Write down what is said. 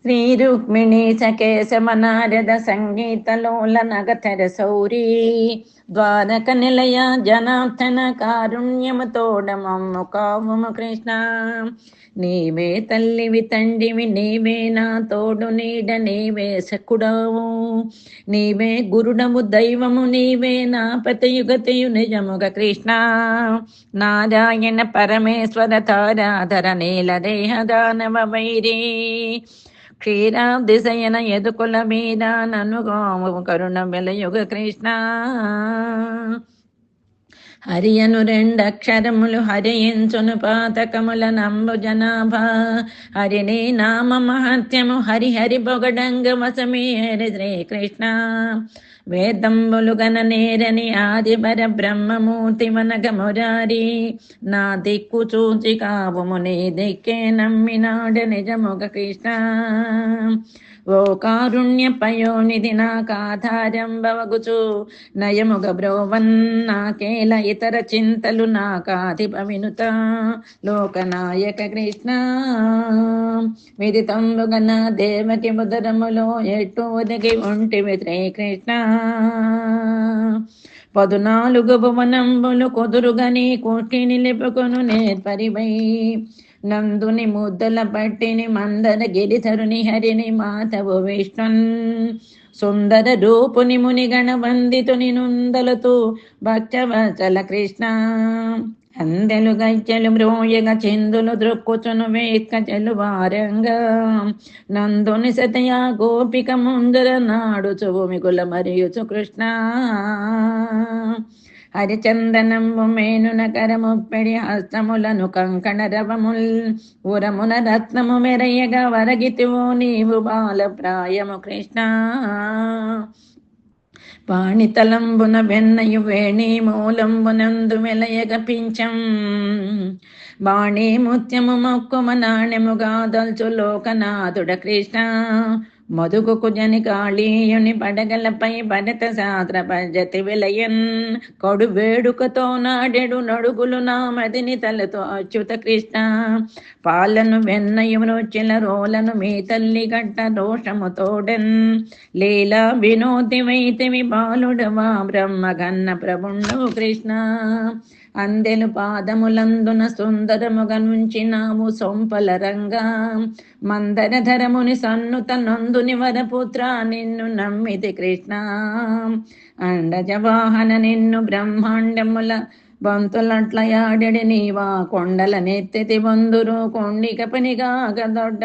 శ్రీరుక్మిణీ సకేశమనారద సంగీతలోల నగధర saury Dwaraka నిలయ జనార్దన కారుణ్యము తోడమమ్ము కావుము కృష్ణ. నీవే తల్లివి తండ్రివి నీవే నా తోడు నీడ నీవే సకుడావు నీవే గురుడము దైవము నీవే నా పతియుగతియు నిజముగ కృష్ణ. నారాయణ పరమేశ్వర తారాధర నీల దేహ దానవ వైరీ క్షీరాబ్దిశయన ఎదుకుల మీద నన్ను కరుణ వెలయుగ కృష్ణ. హరియను రెండక్షరములు హరించును పాతకముల నంబు జనాభా హరిని నామ మహత్యము హరిహరి బొగడంగ వసమే హరి శ్రీకృష్ణ. వేదంబులు గన నేరని ఆది పర బ్రహ్మమూర్తి వనగ మురారి నా దిక్కు చూచి కావుము నీ దిక్కే నమ్మినాడ నిజముగ కృష్ణ. ఓ కారుణ్య పయోనిధి నాకాధారం బవగుచు నయముగ బ్రోవన్ నాకేల ఇతర చింతలు నాకాధిప వినుత లోకనాయక కృష్ణ. విదితంబుగన దేవకి ఉదరములో ఎట్టు ఒదిగి ఉంటివి శ్రీకృష్ణ. 14 భువనంబులు కుదురుగని కోటి నిలుపుకొను నేర్పరివై నందుని ముద్దల పట్టిని మందర గిరిధరుని హరిని మాతవు విష్ణున్ సుందర రూపుని మునిగణ వందితుని నుందలతూ భక్తవత్సల కృష్ణ. అందెలు గజ్జలు మ్రోయగ చిందులు దృక్కుచును వేత్క చెలువారంగా నందుని సతయ గోపిక ముందర నాడుచు మిగుల మరియుచు కృష్ణ. హరిచందనము మేనున కరముప్పెడి హస్తములను కంకణ రవముల్ ఉరమున రత్నము మెరయ్యగా వరగితివో నీవు బాల ప్రాయము కృష్ణ. పాణితలంబున వెన్నయు వేణి మూలంబునందు మెలయగ పించం బాణి ముత్యము మొక్కుమ నాణ్యముగా దల్చు లోకనాథుడ కృష్ణ. మధుకు జని కాళీయుని పడగలపై భరత శాస్త్ర పద్ధతి విలయన్ కొడు వేడుకతో నాడెడు నడుగులు నా మదిని తలతో అచ్యుత కృష్ణ. పాలను వెన్నయు నొచ్చిల రోలను మీ తల్లి గట్ట రోషము తోడన్ లీలా వినోది వైతివి బాలుడవా బ్రహ్మగన్న ప్రభుండు కృష్ణ. అందెలు పాదములందున సుందరముగ నుంచినావు సొంపల రంగా మందరధరముని సన్నుత నందుని వరపుత్ర నిన్ను నమ్మితి కృష్ణ. అండజవాహన నిన్ను బ్రహ్మాండముల బంతులట్ల యాడెడి నీవా కొండల నెత్తితి వందురు కొండిక పనిగా గదొడ్డ